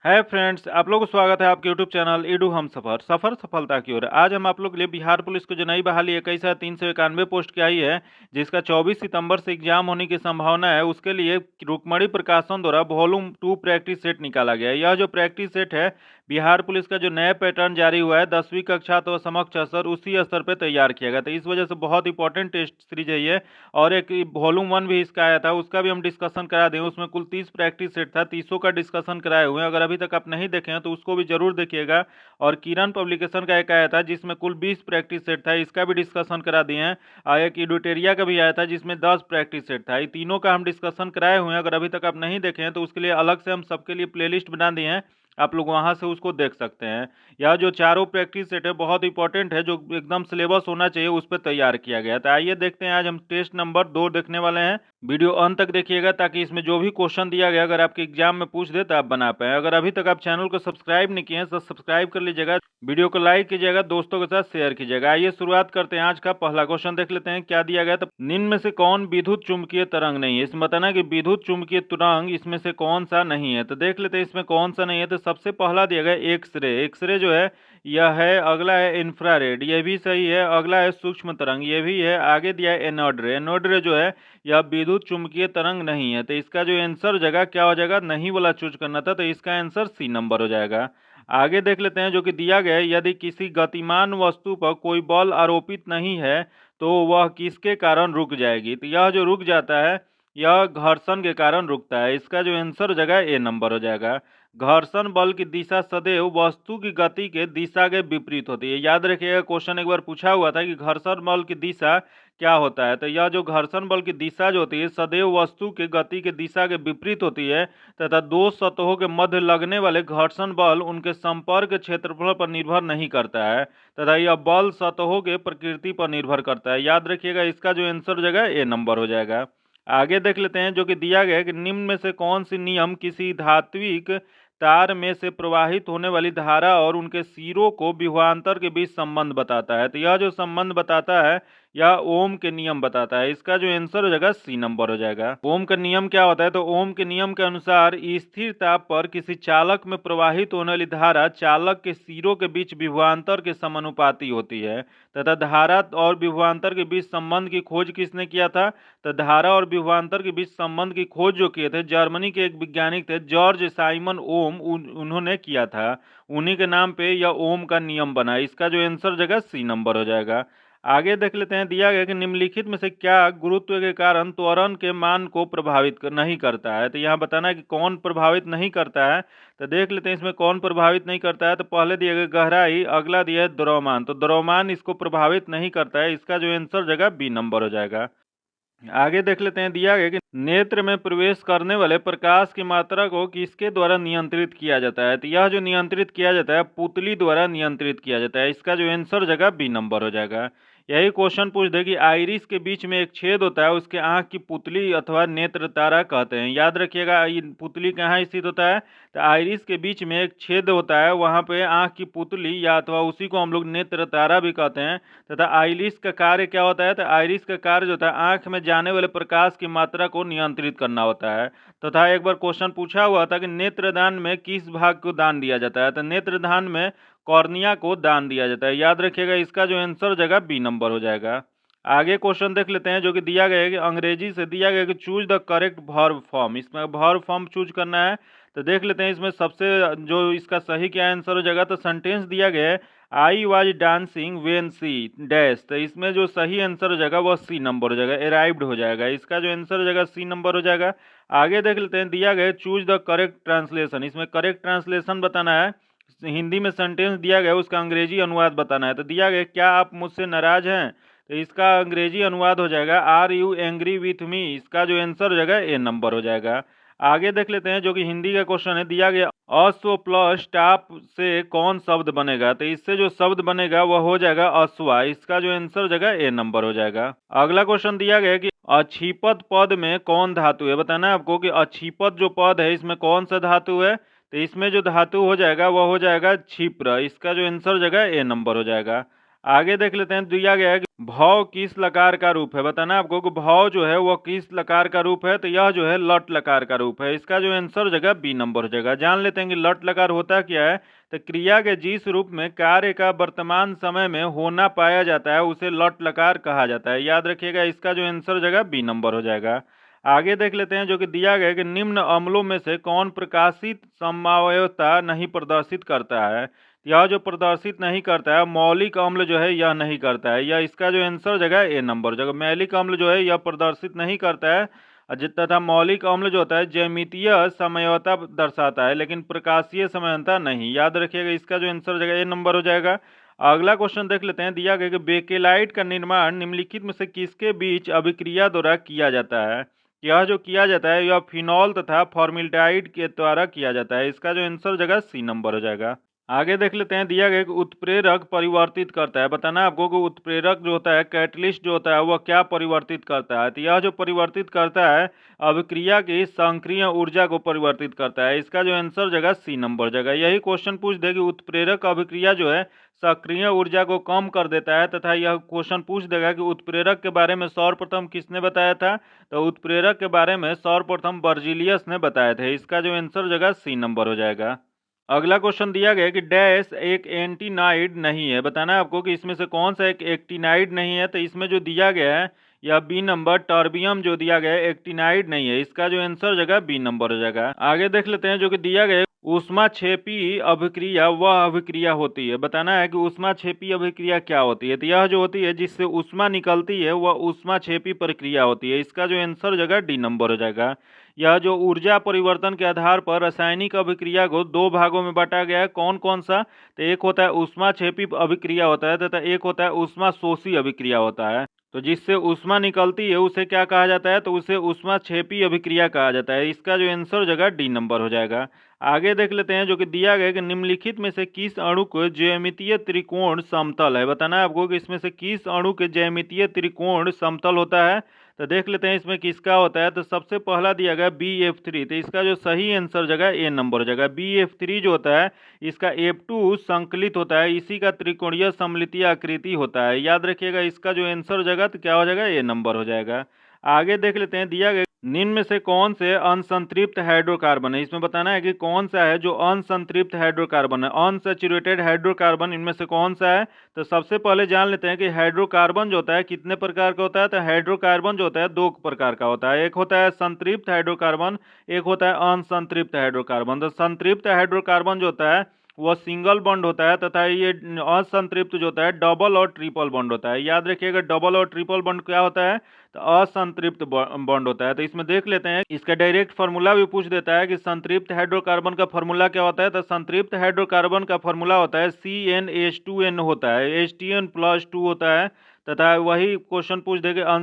Hi friends, आप लोगों को स्वागत है आपके यूट्यूब चैनल ईडू हम सफ़र सफलता की ओर। आज हम आप लोग के लिए बिहार पुलिस को जो नई बहाली 21,391 पोस्ट की आई है, जिसका 24 सितंबर से एग्जाम होने की संभावना है, उसके लिए रुक्मणी प्रकाशन द्वारा वॉल्यूम 2 प्रैक्टिस सेट निकाला गया है। यह जो प्रैक्टिस सेट है, बिहार पुलिस का जो नया पैटर्न जारी हुआ है 10वीं कक्षा तो समक्ष असर उसी स्तर पर तैयार किया गया था। इस वजह से बहुत इंपॉर्टेंट टेस्ट सीरीज है ये। और एक वॉल्यूम 1 भी इसका आया था, उसका भी हम डिस्कशन करा दें। उसमें कुल 30 प्रैक्टिस सेट था, 30 का डिस्कशन कराए हुए हैं। अगर अभी तक आप नहीं देखे हैं तो उसको भी जरूर देखिएगा। और किरण पब्लिकेशन का एक आया था जिसमें कुल 20 प्रैक्टिस सेट था, इसका भी डिस्कशन करा दिए हैं। और एक एडुटेरिया का भी आया था जिसमें 10 प्रैक्टिस सेट था। ये तीनों का हम डिस्कशन कराए हुए हैं। अगर अभी तक आप नहीं देखे हैं तो उसके लिए अलग से हम सबके लिए प्लेलिस्ट बना दिए हैं, आप लोग वहां से उसको देख सकते हैं। यह जो चारों प्रैक्टिस सेट है बहुत इंपॉर्टेंट है, जो एकदम सिलेबस होना चाहिए उस पर तैयार किया गया था। आइए देखते हैं, आज हम टेस्ट नंबर 2 देखने वाले हैं। वीडियो अंत तक देखिएगा ताकि इसमें जो भी क्वेश्चन दिया गया अगर आपके एग्जाम में पूछ दे तो आप बना पाए। अगर अभी तक आप चैनल को सब्सक्राइब नहीं किए हैं तो सब्सक्राइब कर लीजिएगा, वीडियो को लाइक कीजिएगा, दोस्तों के साथ शेयर कीजिएगा। आइए शुरुआत करते हैं। आज का पहला क्वेश्चन देख लेते हैं क्या दिया गया। तो निम्न में से कौन विद्युत चुंबकीय तरंग नहीं है? इसमें बताना है कि विद्युत चुंबकीय तरंग इसमें से कौन सा नहीं है। तो देख लेते हैं इसमें कौन सा नहीं है। तो सबसे पहला दिया गया एक्सरे। एक्सरे जो है यह है। अगला है इंफ्रारेड, यह भी सही है। अगला है सूक्ष्म तरंग, यह भी है। आगे दिया है एनोड रे। एनोड रे जो है यह विद्युत चुंबकीय तरंग नहीं है। तो इसका जो आंसर जगह क्या हो जाएगा, नहीं वाला चूज करना था, तो इसका आंसर सी नंबर हो जाएगा। आगे देख लेते हैं जो कि दिया गया है, यदि किसी गतिमान वस्तु पर कोई बल आरोपित नहीं है तो वह किसके कारण रुक जाएगी। तो यह जो रुक जाता है यह घर्षण के कारण रुकता है। इसका जो आंसर जगह ए नंबर हो जाएगा। घर्षण बल की दिशा सदैव वस्तु की गति के दिशा के विपरीत होती है। याद रखिएगा, क्वेश्चन एक बार पूछा हुआ था कि घर्षण बल की दिशा क्या होता है। तो यह जो घर्षण बल की दिशा जो होती है सदैव वस्तु के गति के दिशा के विपरीत होती है, तथा दो सतहों के मध्य लगने वाले घर्षण बल उनके संपर्क क्षेत्रफल पर निर्भर नहीं करता है, तथा यह बल सतहों के प्रकृति पर निर्भर करता है। याद रखिएगा, इसका जो आंसर हो जाएगा ए नंबर हो जाएगा। आगे देख लेते हैं जो कि दिया गया है कि निम्न में से कौन सी नियम किसी धात्विक तार में से प्रवाहित होने वाली धारा और उनके सिरों को विभवांतर के बीच संबंध बताता है। तो यह जो संबंध बताता है यह ओम के नियम बताता है। इसका जो आंसर हो जाएगा सी नंबर हो जाएगा। ओम का नियम क्या होता है? तो ओम के नियम के अनुसार स्थिर ताप पर किसी चालक में प्रवाहित होने वाली धारा चालक के सिरों के बीच विभवांतर के समानुपाती होती है, तथा धारा और विभवांतर के बीच संबंध की खोज किसने किया था? तो धारा और विभवांतर के बीच संबंध की खोज जो किए थे जर्मनी के एक वैज्ञानिक थे, जॉर्ज साइमन ओम, उन्होंने किया था। उन्हीं के नाम पे यह ओम का नियम बना। इसका जो आंसर जगह सी नंबर हो जाएगा। आगे देख लेते हैं, दिया गया कि निम्नलिखित में से क्या गुरुत्व के कारण त्वरण के मान को प्रभावित नहीं करता है। तो यहाँ बताना है कि कौन प्रभावित नहीं करता है। तो देख लेते हैं इसमें कौन प्रभावित नहीं करता है। तो पहले दिया गया गहराई, अगला दिया है द्रव्यमान। तो द्रव्यमान इसको प्रभावित नहीं करता है। इसका जो आंसर जगह बी नंबर हो जाएगा। आगे देख लेते हैं, दिया गया कि नेत्र में प्रवेश करने वाले प्रकाश की मात्रा को किसके द्वारा नियंत्रित किया जाता है। तो यह जो नियंत्रित किया जाता है पुतली द्वारा नियंत्रित किया जाता है। इसका जो आंसर जगह बी नंबर हो जाएगा। यही क्वेश्चन पूछ दे कि आइरिस के बीच में एक छेद होता है, उसके आंख की पुतली अथवा नेत्र तारा कहते हैं। याद रखिएगा, ये पुतली कहाँ स्थित होता है? तो आइरिस के बीच में एक छेद होता है, वहां पे आंख की पुतली या अथवा उसी को हम लोग नेत्र तारा भी कहते हैं। तथा आइरिस का कार्य क्या होता है? तो आइरिस का कार्य जो होता है आंख में जाने वाले प्रकाश की मात्रा को नियंत्रित करना होता है। तथा एक बार क्वेश्चन पूछा हुआ था कि नेत्रदान में किस भाग को दान दिया जाता है। तो नेत्रदान में कॉर्निया को दान दिया जाता है। याद रखिएगा, इसका जो आंसर जगह बी नंबर हो जाएगा। आगे क्वेश्चन देख लेते हैं जो कि दिया गया है कि अंग्रेजी से दिया गया कि choose the correct verb form. इसमें वर्ब फॉर्म चूज करना है। तो देख लेते हैं इसमें सबसे जो इसका सही क्या आंसर हो जाएगा। तो सेंटेंस दिया गया है I was dancing when C dash. तो इसमें जो सही आंसर हो जाएगा वह सी नंबर हो जाएगा, अराइव्ड हो जाएगा। इसका जो आंसर हो जाएगा सी नंबर हो जाएगा। आगे देख लेते हैं, दिया गया चूज द करेक्ट ट्रांसलेशन। इसमें करेक्ट ट्रांसलेशन बताना है। हिंदी में सेंटेंस दिया गया उसका अंग्रेजी अनुवाद बताना है। तो दिया गया क्या आप मुझसे नाराज हैं? तो इसका अंग्रेजी अनुवाद हो जाएगा are you angry with me. इसका जो आंसर हो जाएगा ए नंबर हो जाएगा। आगे देख लेते हैं जो कि हिंदी का क्वेश्चन है, दिया गया अश्व प्लस टाप से कौन शब्द बनेगा। तो इससे जो शब्द बनेगा वह हो जाएगा अश्वा। इसका जो आंसर हो जाएगा ए नंबर हो जाएगा। अगला क्वेश्चन दिया गया कि अक्षिपद पद में कौन धातु है। बताना है आपको कि अक्षिपद जो पद है इसमें कौन सा धातु है। तो इसमें जो धातु हो जाएगा वह हो जाएगा क्षिप्र। इसका जो आंसर हो जाएगा ए नंबर हो जाएगा। आगे देख लेते हैं, दिया गया है कि भौ किस लकार का रूप है। बताना है आपको कि भौ जो है वो किस लकार का रूप है, तो यह जो है लट लकार का रूप है। इसका जो आंसर हो जाएगा बी नंबर हो जाएगा। जान लेते हैं कि लट लकार होता क्या है। तो क्रिया के जिस रूप में कार्य का वर्तमान समय में होना पाया जाता है उसे लट लकार कहा जाता है। याद रखिएगा, इसका जो आंसर हो जाएगा बी नंबर हो जाएगा। आगे देख लेते हैं, जो कि दिया गया है कि निम्न अम्लों में से कौन प्रकाशित समवायता नहीं प्रदर्शित करता है। यह जो प्रदर्शित नहीं करता है, मौलिक अम्ल जो है यह नहीं करता है। यह इसका जो आंसर जगह ए नंबर जगह, मौलिक अम्ल जो है यह प्रदर्शित नहीं करता है। तथा मौलिक अम्ल जो होता है ज्यामितीय समयता दर्शाता है, लेकिन प्रकाशीय समयता नहीं। याद रखिएगा, इसका जो आंसर जगह ए नंबर हो जाएगा। अगला क्वेश्चन देख लेते हैं, दिया गया कि बेकेलाइट का निर्माण निम्नलिखित में से किसके बीच अभिक्रिया द्वारा किया जाता है। यह जो किया जाता है यह फिनॉल तथा फॉर्मेल्डिहाइड के द्वारा किया जाता है। इसका जो आंसर जगह सी नंबर हो जाएगा। आगे देख लेते हैं, दिया गया कि उत्प्रेरक परिवर्तित करता है। बताना है आपको कि उत्प्रेरक जो होता है, कैटलिस्ट जो होता है, वह क्या परिवर्तित करता है। तो यह जो परिवर्तित करता है अभिक्रिया की सक्रिय ऊर्जा को परिवर्तित करता है। इसका जो आंसर जगह सी नंबर जगह। यही क्वेश्चन पूछ देगी उत्प्रेरक अभिक्रिया जो है सक्रिय ऊर्जा को कम कर देता है। तथा यह क्वेश्चन पूछ देगा कि उत्प्रेरक के बारे में सर्वप्रथम किसने बताया था। तो उत्प्रेरक के बारे में सर्वप्रथम बर्जीलियस ने बताए थे। इसका जो आंसर जगह सी नंबर हो जाएगा। अगला क्वेश्चन दिया गया कि डैश एक एंटीनाइड नहीं है। बताना है आपको कि इसमें से कौन सा एक एक्टिनाइड नहीं है। तो इसमें जो दिया गया है यह बी नंबर टर्बियम जो दिया गया है एक्टिनाइड नहीं है। इसका जो आंसर जगह बी नंबर हो जाएगा। आगे देख लेते हैं, जो कि दिया गया है ऊष्माक्षेपी अभिक्रिया वह अभिक्रिया होती है। बताना है कि ऊष्माक्षेपी अभिक्रिया क्या होती है। तो यह जो होती है जिससे ऊष्मा निकलती है वह ऊष्माक्षेपी प्रक्रिया होती है। इसका जो आंसर जगह डी नंबर हो जाएगा। यह जो ऊर्जा परिवर्तन के आधार पर रासायनिक अभिक्रिया को दो भागों में बांटा गया है। कौन कौन सा। तो एक होता है ऊष्माक्षेपी अभिक्रिया होता है तथा एक होता है ऊष्माशोषी अभिक्रिया होता है। तो जिससे ऊष्मा निकलती है उसे क्या कहा जाता है, तो उसे ऊष्माक्षेपी अभिक्रिया कहा जाता है। इसका जो आंसर जगह डी नंबर हो जाएगा। आगे देख लेते हैं, जो कि दिया गया है कि निम्नलिखित में से किस अणु को ज्यामितीय त्रिकोण समतल है। बताना है आपको कि इसमें से किस अणु के ज्यामितीय त्रिकोण समतल होता है। तो देख लेते हैं इसमें किसका होता है। तो सबसे पहला दिया गया BF3। तो इसका जो सही आंसर जगह ए नंबर हो जाएगा। BF3 जो होता है इसका F2 संकलित होता है, इसी का त्रिकोणीय सममितीय आकृति होता है। याद रखिएगा, इसका जो आंसर हो जाएगा तो क्या हो जाएगा, ए नंबर हो जाएगा। आगे देख लेते हैं, दिया गया निम्न में से कौन से अनसंतृप्त हाइड्रोकार्बन है। इसमें बताना है कि कौन सा है जो अनसंतृप्त हाइड्रोकार्बन है, अनसैचुरेटेड हाइड्रोकार्बन इनमें से कौन सा है। तो सबसे पहले जान लेते हैं कि हाइड्रोकार्बन जो होता है कितने प्रकार का होता है। तो हाइड्रोकार्बन जो होता है दो प्रकार का होता है, एक होता है संतृप्त हाइड्रोकार्बन, एक होता है अनसंतृप्त हाइड्रोकार्बन। तो संतृप्त हाइड्रोकार्बन जो होता है वह सिंगल बॉन्ड होता है तथा ये असंतृप्त जो होता है डबल और ट्रिपल बॉन्ड होता है। याद रखिएगा, डबल और ट्रिपल बॉन्ड क्या होता है, तो असंतृप्त बॉन्ड होता है। तो इसमें देख लेते हैं, इसका डायरेक्ट फार्मूला भी पूछ देता है कि संतृप्त हाइड्रोकार्बन का फार्मूला क्या होता है। तो संतृप्त हाइड्रोकार्बन का फार्मूला होता है CnH2n होता है, Hn+2 होता है। तथा वही क्वेश्चन पूछ देगा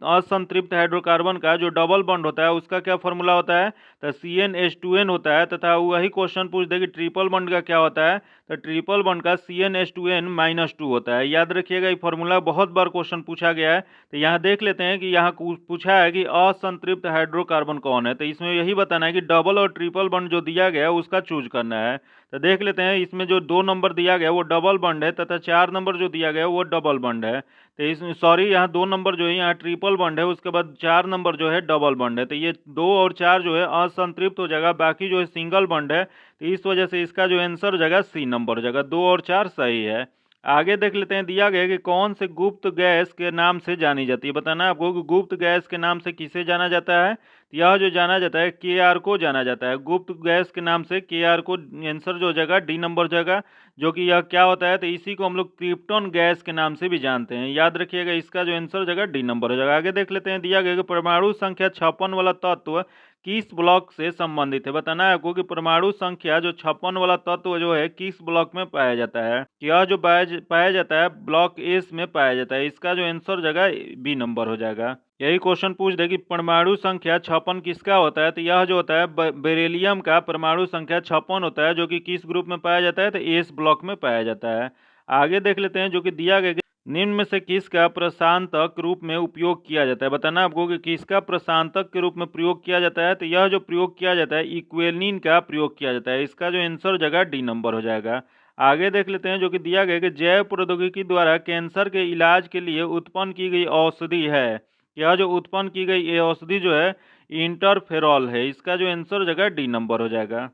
असंतृप्त हाइड्रोकार्बन का जो डबल बॉन्ड होता है उसका क्या फार्मूला होता है। तो CnH2n होता है। तथा वही क्वेश्चन पूछ देगी ट्रिपल बॉन्ड का क्या होता है। तो ट्रिपल बॉन्ड का CnH2n-2 होता है। याद रखिएगा, ये फार्मूला बहुत बार क्वेश्चन पूछा गया है। तो यहाँ देख लेते हैं कि यहाँ पूछा है कि असंतृप्त हाइड्रोकार्बन कौन है। तो इसमें यही बताना है कि डबल और ट्रिपल बॉन्ड जो दिया गया है उसका चूज करना है। तो देख लेते हैं, इसमें जो 2 नंबर दिया गया है वो डबल बॉन्ड है तथा 4 नंबर जो दिया गया है वो डबल बॉन्ड है। तो इसमें सॉरी, यहाँ 2 नंबर जो है यहाँ ट्रिपल बॉन्ड है, उसके बाद 4 नंबर जो है डबल बॉन्ड है। तो ये 2 और 4 जो है असंतृप्त हो जाएगा, बाकी जो है सिंगल बॉन्ड है। तो इस वजह से इसका जो आंसर हो जाएगा सी नंबर हो जाएगा। 2 और 4 सही है। आगे देख लेते हैं, दिया गया कि कौन से गुप्त गैस के नाम से जानी जाती है। बताना है आपको कि गुप्त गैस के नाम से किसे जाना जाता है। तो यह जो जाना जाता है Kr को जाना जाता है। गुप्त गैस के नाम से Kr को आंसर जो हो जाएगा डी नंबर हो जाएगा। जो कि यह क्या होता है, तो इसी को हम लोग क्रिप्टॉन गैस के नाम से भी जानते हैं। याद रखिएगा, इसका जो आंसर हो जाएगा डी नंबर हो जाएगा। आगे देख लेते हैं, दिया गया कि परमाणु संख्या 56 वाला तत्व किस ब्लॉक से संबंधित है। बताना है आपको कि परमाणु संख्या जो 56 वाला तत्व जो है किस ब्लॉक में पाया जाता है। यह जो पाया जाता है ब्लॉक एस में पाया जाता है। इसका जो आंसर जगह बी नंबर हो जाएगा। यही क्वेश्चन पूछ दे कि परमाणु संख्या 56 किसका होता है। तो यह जो होता है बेरिलियम का परमाणु संख्या 56 होता है, जो कि किस ग्रुप में पाया जाता है, तो एस ब्लॉक में पाया जाता है। आगे देख लेते हैं, जो कि दिया गया निम्न में से किसका प्रशांतक रूप में उपयोग किया जाता है। बताना आपको कि किसका प्रशांतक के रूप में प्रयोग किया जाता है। तो यह जो प्रयोग किया जाता है इक्वेलिन का प्रयोग किया जाता है। इसका जो आंसर जगह डी नंबर हो जाएगा। आगे देख लेते हैं जो कि दिया गया कि जैव प्रौद्योगिकी द्वारा कैंसर के इलाज के लिए उत्पन्न की गई औषधि है। यह जो उत्पन्न की गई ये औषधि जो है इंटरफेरॉल है। इसका जो आंसर हो जाएगा डी नंबर हो जाएगा।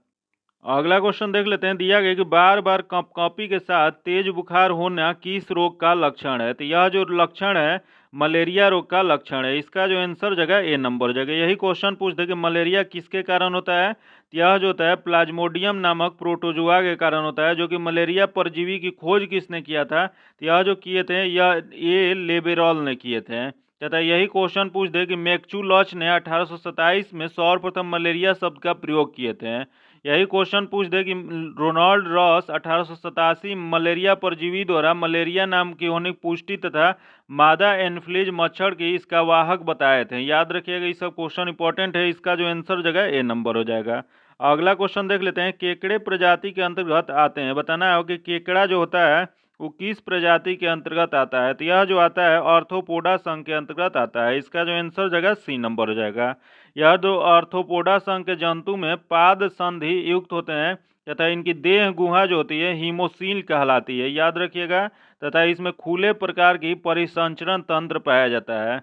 अगला क्वेश्चन देख लेते हैं। दिया गया कि बार बार कॉपी के साथ तेज बुखार होना किस रोग का लक्षण है। तो यह जो लक्षण है मलेरिया रोग का लक्षण है। इसका जो आंसर जगह ए नंबर हो जाएगा। यही क्वेश्चन पूछते कि मलेरिया किसके कारण होता है। तो यह जो होता है प्लाज्मोडियम नामक प्रोटोजुआ के कारण होता है, जो कि मलेरिया परजीवी की खोज किसने किया था। तो यह जो किए थे यह ए लेबेरॉल ने किए थे। तथा यही क्वेश्चन पूछ दे कि मैक्चुलॉच ने 1827 में सर्वप्रथम मलेरिया शब्द का प्रयोग किए थे। यही क्वेश्चन पूछ दे कि रोनाल्ड रॉस 1887 मलेरिया परजीवी द्वारा मलेरिया नाम की होने की पुष्टि तथा मादा एनफ्लीज मच्छर की इसका वाहक बताए थे। याद रखिएगा ये सब क्वेश्चन इंपॉर्टेंट है। इसका जो आंसर जगह ए नंबर हो जाएगा। अगला क्वेश्चन देख लेते हैं। केकड़े प्रजाति के अंतर्गत आते हैं। बताना है कि केकड़ा जो होता है वो किस प्रजाति के अंतर्गत आता है। तो यह जो आता है आर्थ्रोपोडा संघ के अंतर्गत आता है। इसका जो आंसर जगह सी नंबर हो जाएगा। यह जो आर्थ्रोपोडा संघ के जंतु में पाद संधि युक्त होते हैं तथा इनकी देह गुहा जो होती है हीमोसील कहलाती है। याद रखिएगा। तथा इसमें खुले प्रकार की परिसंचरण तंत्र पाया जाता है।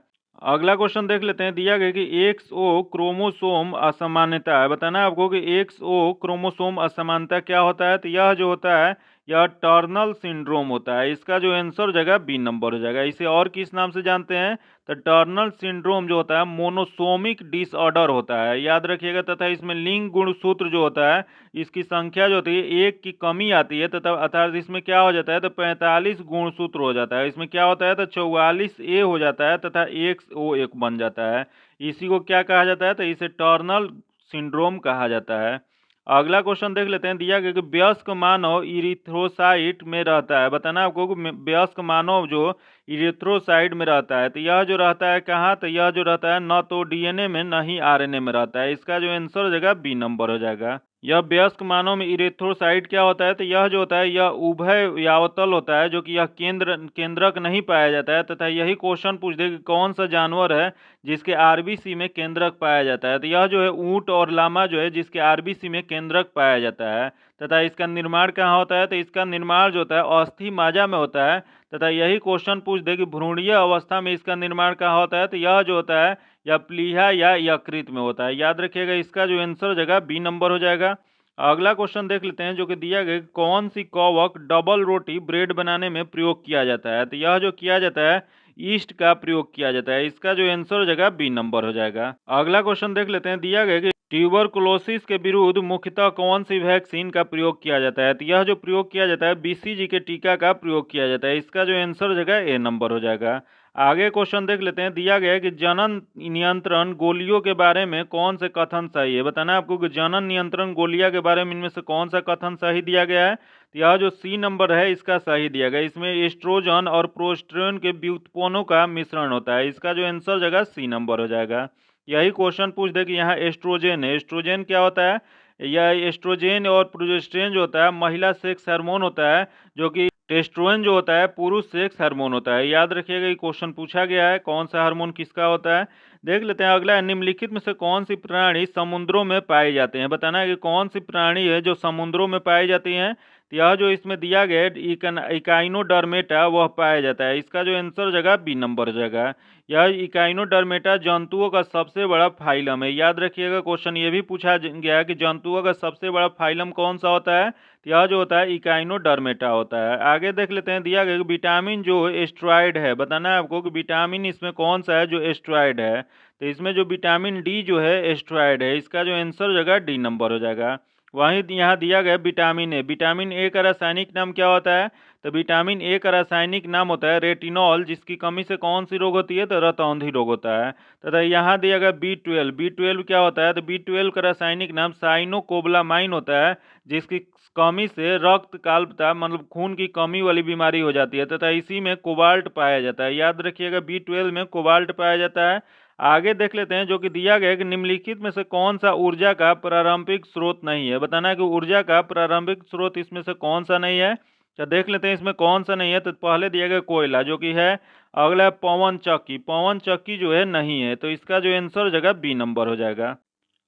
अगला क्वेश्चन देख लेते हैं। दिया गया कि एक्स ओ क्रोमोसोम असामान्यता है। बताना है आपको कि एक्स ओ क्रोमोसोम असामान्यता क्या होता है। तो यह जो होता है यह टर्नल सिंड्रोम होता है। इसका जो आंसर जगह बी नंबर हो जाएगा। इसे और किस नाम से जानते हैं। तो टर्नल सिंड्रोम जो होता है मोनोसोमिक डिसऑर्डर होता है। याद रखिएगा। तथा इसमें लिंग गुणसूत्र जो होता है इसकी संख्या जो होती है एक की कमी आती है। तथा अर्थात इसमें क्या हो जाता है तो 45 गुणसूत्र हो जाता है। इसमें क्या होता है तो 44 ए हो जाता है तथा एक ओ एक बन जाता है। इसी को क्या कहा जाता है तो इसे टर्नल सिंड्रोम कहा जाता है। अगला क्वेश्चन देख लेते हैं। दिया गया कि वयस्क मानव इरिथ्रोसाइट में रहता है। बताना आपको कि वयस्क मानव जो इरिथ्रोसाइट में रहता है। तो यह जो रहता है कहाँ। तो यह जो रहता है न तो डीएनए में न ही आरएनए में रहता है। इसका जो आंसर हो जाएगा बी नंबर हो जाएगा। यह वयस्क मानव में इरेथ्रोसाइट क्या होता है। तो यह जो होता है यह उभय यावतल होता है, जो कि यह केंद्रक नहीं पाया जाता है। तथा यही क्वेश्चन पूछ दे कि कौन सा जानवर है जिसके आरबीसी में केंद्रक पाया जाता है। तो यह जो है ऊंट और लामा जो है जिसके आरबीसी में केंद्रक पाया जाता है। तथा इसका निर्माण कहाँ होता है। तो इसका निर्माण जो होता है अस्थि माजा में होता है। तथा यही क्वेश्चन पूछ दे कि भ्रूणीय अवस्था में इसका निर्माण कहाँ होता है। तो यह जो होता है या प्लीहा या यकृत में होता है। याद रखिएगा। इसका जो आंसर हो जाएगा बी नंबर हो जाएगा। अगला क्वेश्चन देख लेते हैं जो कि दिया गया कौन सी कवक डबल रोटी ब्रेड बनाने में प्रयोग किया जाता है। तो यह जो किया जाता है ईस्ट का प्रयोग किया जाता है। इसका जो आंसर हो जाएगा बी नंबर हो जाएगा। अगला क्वेश्चन देख लेते हैं। दिया गया कि ट्यूबरकुलोसिस के विरुद्ध मुख्यतः कौन सी वैक्सीन का प्रयोग किया जाता है। तो यह जो प्रयोग किया जाता है बीसीजी के टीका का प्रयोग किया जाता है। इसका जो आंसर हो जाएगा ए नंबर हो जाएगा। आगे क्वेश्चन देख लेते हैं। दिया गया है कि जनन नियंत्रण गोलियों के बारे में कौन से कथन सही है। बताना है आपको कि जनन नियंत्रण गोलियां के बारे में इनमें से कौन सा कथन सही दिया गया है। तो यह जो सी नंबर है इसका सही दिया गया। इसमें एस्ट्रोजन और प्रोस्टेरोन के व्युत्पन्नों का मिश्रण होता है। इसका जो आंसर जगह सी नंबर हो जाएगा। यही क्वेश्चन पूछ दे कि यहाँ एस्ट्रोजेन है। एस्ट्रोजेन क्या होता है। यह एस्ट्रोजेन और प्रोजेस्टेरोन जो होता है महिला सेक्स हार्मोन होता है, जो कि टेस्टोस्टेरोन जो होता है पुरुष सेक्स हार्मोन होता है। याद रखिएगा ये क्वेश्चन पूछा गया है कौन सा हार्मोन किसका होता है। देख लेते हैं अगला। निम्नलिखित में से कौन सी प्राणी समुद्रों में पाए जाते हैं। बताना है कि कौन सी प्राणी है जो समुद्रों में पाई जाती हैं। तो यह जो इसमें दिया गया है इकाइनोडर्मेटा वह पाया जाता है। इसका जो आंसर जगह बी नंबर हो जाएगा। यह इकाइनोडर्मेटा जंतुओं का सबसे बड़ा फाइलम है। याद रखिएगा क्वेश्चन ये भी पूछा गया है कि जंतुओं का सबसे बड़ा फाइलम कौन सा होता है। तो यह जो होता है इकाइनोडर्मेटा होता है। आगे देख लेते हैं। दिया गया कि विटामिन जो एस्ट्रॉयड है। बताना है आपको कि विटामिन इसमें कौन सा है जो एस्ट्रॉयड है। तो इसमें जो विटामिन डी जो है एस्ट्रॉयड है। इसका जो आंसर जगह डी नंबर हो जाएगा। वहीं यहाँ दिया गया विटामिन ए। विटामिन ए का रासायनिक नाम क्या होता है। तो विटामिन ए का रासायनिक नाम होता है रेटिनॉल, जिसकी कमी से कौन सी रोग होती है तो रतौंधी रोग होता है। तथा यहाँ दिया गया बी 12। बी 12 क्या होता है। तो बी 12 का रासायनिक नाम साइनोकोबलामाइन होता है, जिसकी कमी से रक्त काल्पता मतलब खून की कमी वाली बीमारी हो जाती है। तथा इसी में कोबाल्ट पाया जाता है। याद रखिएगा बी 12 में कोबाल्ट पाया जाता है। आगे देख लेते हैं जो कि दिया गया है कि निम्नलिखित में से कौन सा ऊर्जा का प्रारंभिक स्रोत नहीं है। बताना है कि ऊर्जा का प्रारंभिक स्रोत इसमें से कौन सा नहीं है। तो देख लेते हैं इसमें कौन सा नहीं है। तो पहले दिया गया कोयला जो कि है। अगला है पवन चक्की। पवन चक्की जो है नहीं है। तो इसका जो आंसर हो जाएगा बी नंबर हो जाएगा।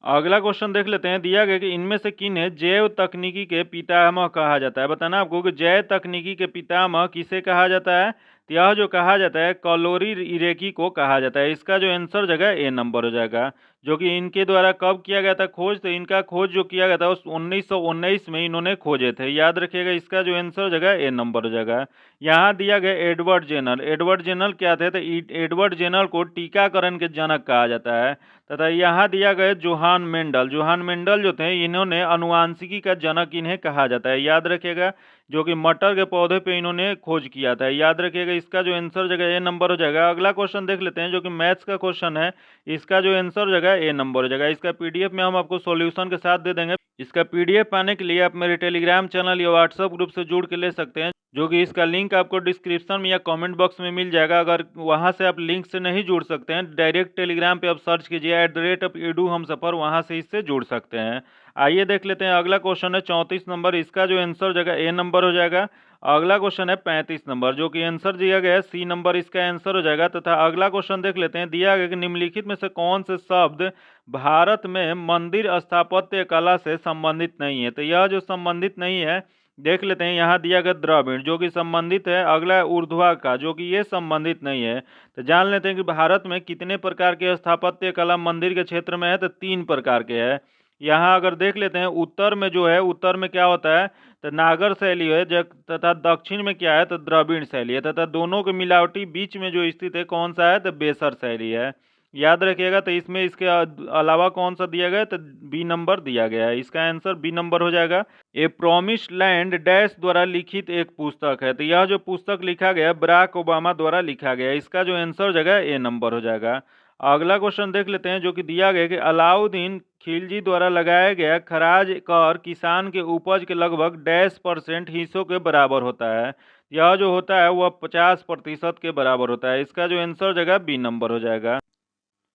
अगला क्वेश्चन देख लेते हैं। दिया गया कि इनमें से किन्हें जैव तकनीकी के पितामह कहा जाता है। बताना आपको कि जैव तकनीकी के पितामह किसे कहा जाता है। तो यह जो कहा जाता है कलोरी इरेकी को कहा जाता है। इसका जो आंसर जगह ए नंबर हो जाएगा। जो कि इनके द्वारा कब किया गया था खोज, तो इनका खोज जो किया गया था उस 1919 में इन्होंने खोजे थे। याद रखिएगा, इसका जो आंसर जगह ए नंबर हो जाएगा। यहाँ दिया गया एडवर्ड जेनर। एडवर्ड जेनर क्या थे, तो एडवर्ड जेनर को टीकाकरण के जनक कहा जाता है। तथा यहाँ दिया गया जोहान मेंडल। जोहान मेंडल जो थे इन्होंने अनुवांशिकी का जनक इन्हें कहा जाता है। याद रखिएगा, जो कि मटर के पौधे पे इन्होंने खोज किया था। याद रखिएगा, इसका जो आंसर जगह ए नंबर हो जाएगा। अगला क्वेश्चन देख लेते हैं जो कि मैथ्स का क्वेश्चन है। इसका जो आंसर जगह ए नंबर हो जाएगा। इसका पीडीएफ में हम आपको सॉल्यूशन के साथ दे देंगे। इसका पीडीएफ पाने के लिए आप मेरे टेलीग्राम चैनल या व्हाट्सएप ग्रुप से जुड़ के ले सकते हैं, जो कि इसका लिंक आपको डिस्क्रिप्शन में या कमेंट बॉक्स में मिल जाएगा। अगर वहां से आप लिंक से नहीं जुड़ सकते हैं, डायरेक्ट टेलीग्राम पे आप सर्च कीजिए @edu हम सफ़र, वहां से इससे जुड़ सकते हैं। आइए देख लेते हैं। अगला क्वेश्चन है 34 नंबर। इसका जो आंसर जगह ए नंबर हो जाएगा। अगला क्वेश्चन है 35 नंबर, जो कि आंसर दिया गया है सी नंबर, इसका आंसर हो जाएगा। तथा अगला क्वेश्चन देख लेते हैं। दिया गया कि निम्नलिखित में से कौन से शब्द भारत में मंदिर स्थापत्य कला से संबंधित नहीं है। तो यह जो संबंधित नहीं है, देख लेते हैं। यहाँ दिया गया द्रविड़, जो कि संबंधित है। अगला है ऊर्ध्वा का, जो कि ये संबंधित नहीं है। तो जान लेते हैं कि भारत में कितने प्रकार के स्थापत्य कला मंदिर के क्षेत्र में है, तो 3 प्रकार के है। यहाँ अगर देख लेते हैं उत्तर में जो है, उत्तर में क्या होता है, तो नागर शैली है। तथा दक्षिण में क्या है, तो द्रविड़ शैली है। तथा दोनों के मिलावटी बीच में जो स्थित है कौन सा है, तो बेसर शैली है। याद रखिएगा। तो इसमें इसके अलावा कौन सा दिया गया है, तो बी नंबर दिया गया है। इसका आंसर बी नंबर हो जाएगा। ए प्रोमिस लैंड डैश द्वारा लिखित एक पुस्तक है। तो यह जो पुस्तक लिखा गया बराक ओबामा द्वारा लिखा गया है। इसका जो आंसर जगह ए नंबर हो जाएगा। अगला क्वेश्चन देख लेते हैं, जो कि दिया गया कि अलाउद्दीन खिलजी द्वारा लगाया गया खराज कर किसान के उपज के लगभग डैश % हिस्सों के बराबर होता है। यह जो होता है वह 50% के बराबर होता है। इसका जो आंसर जगह बी नंबर हो जाएगा।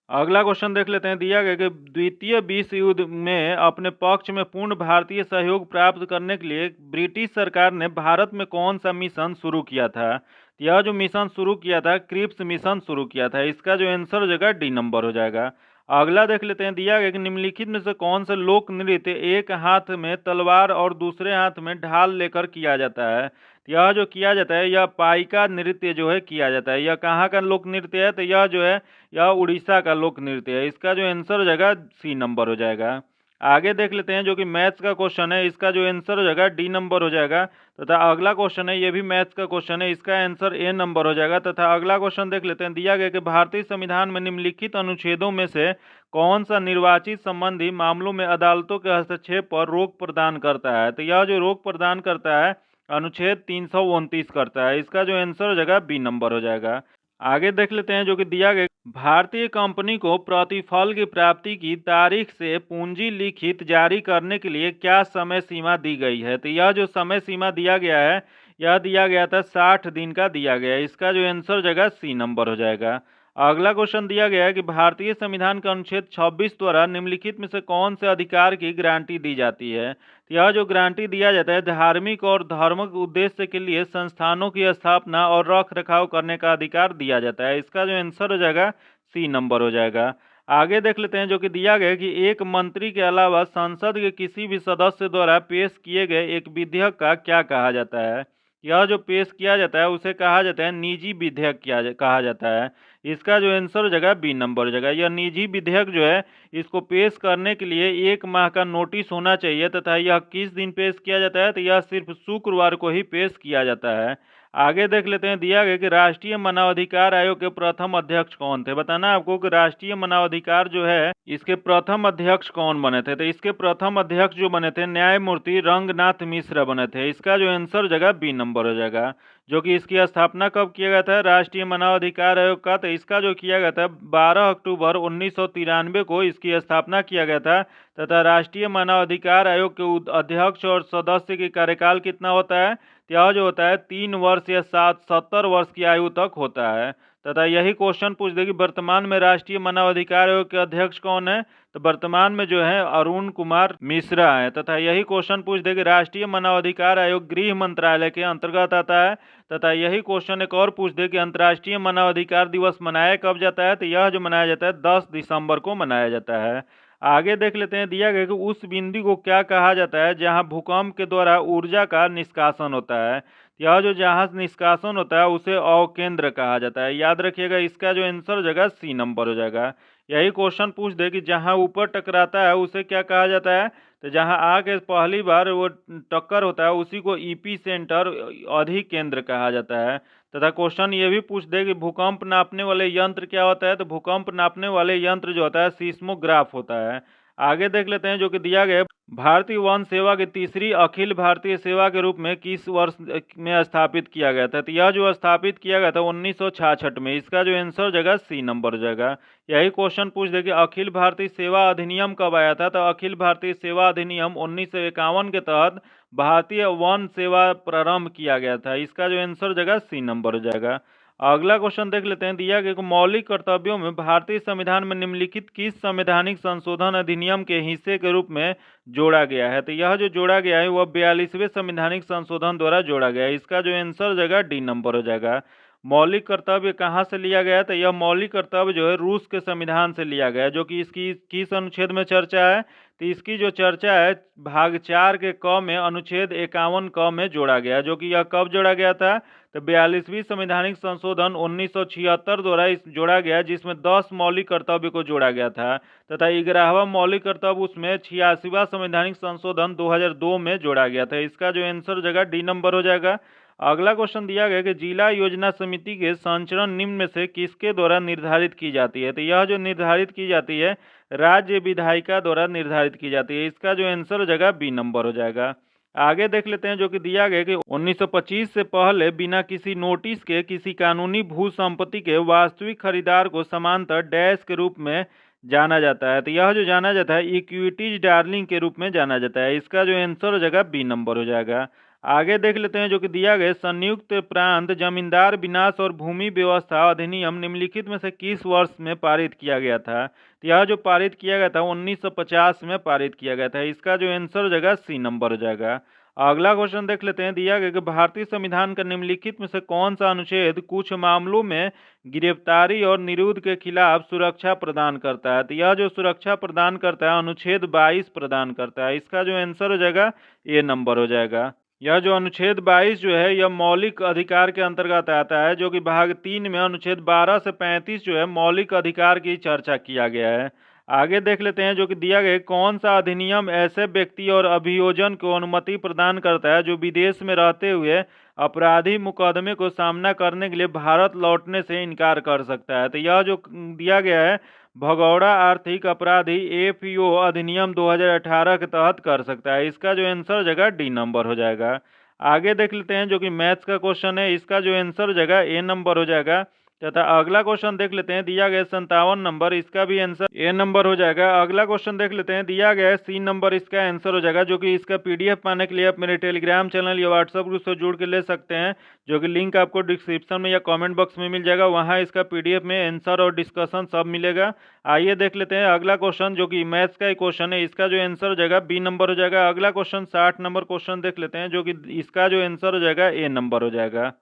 अगला क्वेश्चन देख लेते हैं। दिया गया कि द्वितीय विश्व युद्ध में अपने पक्ष में पूर्ण भारतीय सहयोग प्राप्त करने के लिए ब्रिटिश सरकार ने भारत में कौन सा मिशन शुरू किया था। यह जो मिशन शुरू किया था क्रिप्स मिशन शुरू किया था। इसका जो आंसर हो जाएगा डी नंबर हो जाएगा। अगला देख लेते हैं। दिया गया कि निम्नलिखित में से कौन सा लोक नृत्य एक हाथ में तलवार और दूसरे हाथ में ढाल लेकर किया जाता है। यह जो किया जाता है, यह पाइका नृत्य जो है किया जाता है। यह कहाँ का लोक नृत्य है, तो यह जो है यह उड़ीसा का लोक नृत्य है। इसका जो आंसर हो जाएगा सी नंबर हो जाएगा। आगे देख लेते हैं, जो कि मैथ्स का क्वेश्चन है। इसका जो आंसर हो जाएगा डी नंबर हो जाएगा। तथा अगला क्वेश्चन है, ये भी मैथ्स का क्वेश्चन है। इसका आंसर ए नंबर हो जाएगा। तथा अगला क्वेश्चन देख लेते हैं। दिया गया कि भारतीय संविधान में निम्नलिखित अनुच्छेदों में से कौन सा निर्वाचित संबंधी मामलों में अदालतों के हस्तक्षेप पर रोक प्रदान करता है। तो यह जो रोक प्रदान करता है अनुच्छेद 329 करता है। इसका जो आंसर हो जाएगा बी नंबर हो जाएगा। आगे देख लेते हैं, जो कि दिया गया भारतीय कंपनी को प्रतिफल की प्राप्ति की तारीख से पूंजी लिखित जारी करने के लिए क्या समय सीमा दी गई है। तो यह जो समय सीमा दिया गया है, यह दिया गया था 60 दिन का दिया गया है। इसका जो आंसर जगह सी नंबर हो जाएगा। अगला क्वेश्चन दिया गया है कि भारतीय संविधान का अनुच्छेद 26 द्वारा निम्नलिखित में से कौन से अधिकार की गारंटी दी जाती है। तो यह जो गारंटी दिया जाता है धार्मिक और धार्मिक उद्देश्य के लिए संस्थानों की स्थापना और रख रखाव करने का अधिकार दिया जाता है। इसका जो आंसर हो जाएगा सी नंबर हो जाएगा। आगे देख लेते हैं, जो कि दिया गया है कि एक मंत्री के अलावा संसद के किसी भी सदस्य द्वारा पेश किए गए एक विधेयक का क्या कहा जाता है। यह जो पेश किया जाता है उसे कहा जाता है निजी विधेयक कहा जाता है। इसका जो आंसर हो जाएगा बी नंबर हो जाएगा। यह निजी विधेयक जो है, इसको पेश करने के लिए 1 माह का नोटिस होना चाहिए। तथा यह किस दिन पेश किया जाता है, तो यह सिर्फ शुक्रवार को ही पेश किया जाता है। आगे देख लेते हैं। दिया गया कि राष्ट्रीय मानवाधिकार आयोग के प्रथम अध्यक्ष कौन थे। बताना आपको कि राष्ट्रीय मानवाधिकार जो है इसके प्रथम अध्यक्ष कौन बने थे। तो इसके प्रथम अध्यक्ष जो बने थे न्यायमूर्ति रंगनाथ मिश्रा बने थे। इसका जो आंसर जगह बी नंबर हो जाएगा। जो कि इसकी स्थापना कब किया गया था राष्ट्रीय मानवाधिकार आयोग का, तो इसका जो किया गया था 12 अक्टूबर 1993 को इसकी स्थापना किया गया था। तथा राष्ट्रीय मानवाधिकार आयोग के अध्यक्ष और सदस्य की कार्यकाल कितना होता है, तो यह जो होता है 3 वर्ष या 70 वर्ष की आयु तक होता है। तथा यही क्वेश्चन पूछ दे कि वर्तमान में राष्ट्रीय मानवाधिकार आयोग के अध्यक्ष कौन है, तो वर्तमान में जो है अरुण कुमार मिश्रा है। तथा यही क्वेश्चन पूछ दे कि राष्ट्रीय मानवाधिकार आयोग गृह मंत्रालय के अंतर्गत आता है। तथा यही क्वेश्चन एक और पूछ दे कि अंतर्राष्ट्रीय मानवाधिकार दिवस मनाया कब जाता है, तो यह जो मनाया जाता है 10 दिसंबर को मनाया जाता है। आगे देख लेते हैं, दिया गया कि उस बिंदु को क्या कहा जाता है जहां भूकंप के द्वारा ऊर्जा का निष्कासन होता है। यह जो जहां निष्कासन होता है उसे अवकेंद्र कहा जाता है। याद रखिएगा, इसका जो आंसर हो जाएगा सी नंबर हो जाएगा। यही क्वेश्चन पूछ दे कि जहां ऊपर टकराता है उसे क्या कहा जाता है, तो जहां आके पहली बार वो टक्कर होता है उसी को ईपी सेंटर अधिकेंद्र कहा जाता है। तथा क्वेश्चन ये भी पूछ दे कि भूकंप नापने वाले यंत्र क्या होता है, तो भूकंप नापने वाले यंत्र जो होता है सीस्मोग्राफ होता है। आगे देख लेते हैं जो कि दिया गया है, भारतीय वन सेवा की तीसरी अखिल भारतीय सेवा के रूप में किस वर्ष में स्थापित किया गया था, तो यह जो स्थापित किया गया था 1966 में। इसका जो आंसर हो जाएगा सी नंबर हो जाएगा। यही क्वेश्चन पूछ दे कि अखिल भारतीय सेवा अधिनियम कब आया था, तो अखिल भारतीय सेवा अधिनियम 1951 के तहत भारतीय वन सेवा प्रारंभ किया गया था। इसका जो आंसर हो जाएगा सी नंबर हो जाएगा। अगला क्वेश्चन देख लेते हैं, दिया गया कि मौलिक कर्तव्यों में भारतीय संविधान में निम्नलिखित किस संवैधानिक संशोधन अधिनियम के हिस्से के रूप में जोड़ा गया है, तो यह जो जोड़ा गया है वह 42वें संवैधानिक संशोधन द्वारा जोड़ा गया है। इसका जो आंसर हो जाएगा डी नंबर हो जाएगा। मौलिक कर्तव्य कहाँ से लिया गया है, तो यह मौलिक कर्तव्य जो है रूस के संविधान से लिया गया है, जो कि इसकी किस अनुच्छेद में चर्चा है, तो इसकी जो चर्चा है भाग 4 के क में अनुच्छेद 51 क में जोड़ा गया है। जो कि यह कब जोड़ा गया था, तो 42वीं संवैधानिक संशोधन 1976 द्वारा इस जोड़ा गया, जिसमें 10 मौलिक कर्तव्य को जोड़ा गया था, तथा 11वां मौलिक कर्तव्य उसमें 86वां संवैधानिक संशोधन 2002 में जोड़ा गया था। इसका जो आंसर हो जाएगा डी नंबर हो जाएगा। अगला क्वेश्चन दिया गया कि जिला योजना समिति के संचरण निम्न में से किसके द्वारा निर्धारित की जाती है, तो यह जो निर्धारित की जाती है राज्य विधायिका द्वारा निर्धारित की जाती है। इसका जो आंसर हो जाएगा बी नंबर हो जाएगा। आगे देख लेते हैं जो कि दिया गया कि 1925 से पहले बिना किसी नोटिस के किसी कानूनी भू संपत्ति के वास्तविक खरीदार को समांतर डैश के रूप में जाना जाता है, तो यह जो जाना जाता है इक्विटीज डार्लिंग के रूप में जाना जाता है। इसका जो आंसर हो जाएगा बी नंबर हो जाएगा। आगे देख लेते हैं जो कि दिया गया संयुक्त प्रांत जमींदार विनाश और भूमि व्यवस्था अधिनियम निम्नलिखित में से किस वर्ष में पारित किया गया था, तो यह जो पारित किया गया था 1950 में पारित किया गया था। इसका जो आंसर हो जाएगा सी नंबर हो जाएगा। अगला क्वेश्चन देख लेते हैं, दिया गया कि भारतीय संविधान का निम्नलिखित में से कौन सा अनुच्छेद कुछ मामलों में गिरफ्तारी और निरुद्ध के खिलाफ सुरक्षा प्रदान करता है, तो यह जो सुरक्षा प्रदान करता है अनुच्छेद 22 प्रदान करता है। इसका जो आंसर हो जाएगा ए नंबर हो जाएगा। यह जो अनुच्छेद 22 जो है यह मौलिक अधिकार के अंतर्गत आता है, जो कि भाग 3 में अनुच्छेद 12 से 35 जो है मौलिक अधिकार की चर्चा किया गया है। आगे देख लेते हैं जो कि दिया गया कौन सा अधिनियम ऐसे व्यक्ति और अभियोजन को अनुमति प्रदान करता है जो विदेश में रहते हुए अपराधी मुकदमे को सामना करने के लिए भारत लौटने से इनकार कर सकता है, तो यह जो दिया गया है भगौड़ा आर्थिक अपराधी एफईओ अधिनियम 2018 के तहत कर सकता है। इसका जो आंसर हो जाएगा डी नंबर हो जाएगा। आगे देख लेते हैं जो कि मैथ्स का क्वेश्चन है, इसका जो आंसर हो जाएगा ए नंबर हो जाएगा। तथा अगला क्वेश्चन देख लेते हैं, दिया गया 57 नंबर, इसका भी आंसर ए नंबर हो जाएगा। अगला क्वेश्चन देख लेते हैं, दिया गया है सी नंबर, इसका आंसर हो जाएगा। जो कि इसका पीडीएफ पाने के लिए आप मेरे टेलीग्राम चैनल या व्हाट्सएप ग्रुप से जुड़ के ले सकते हैं, जो कि लिंक आपको डिस्क्रिप्शन में या कमेंट बॉक्स में मिल जाएगा। वहाँ इसका पीडीएफ में आंसर और डिस्कशन सब मिलेगा। आइए देख लेते हैं अगला क्वेश्चन, जो कि मैथ्स का ही क्वेश्चन है। इसका जो आंसर हो जाएगा बी नंबर हो जाएगा। अगला क्वेश्चन 60 नंबर क्वेश्चन देख लेते हैं, जो कि इसका जो आंसर हो जाएगा ए नंबर हो जाएगा।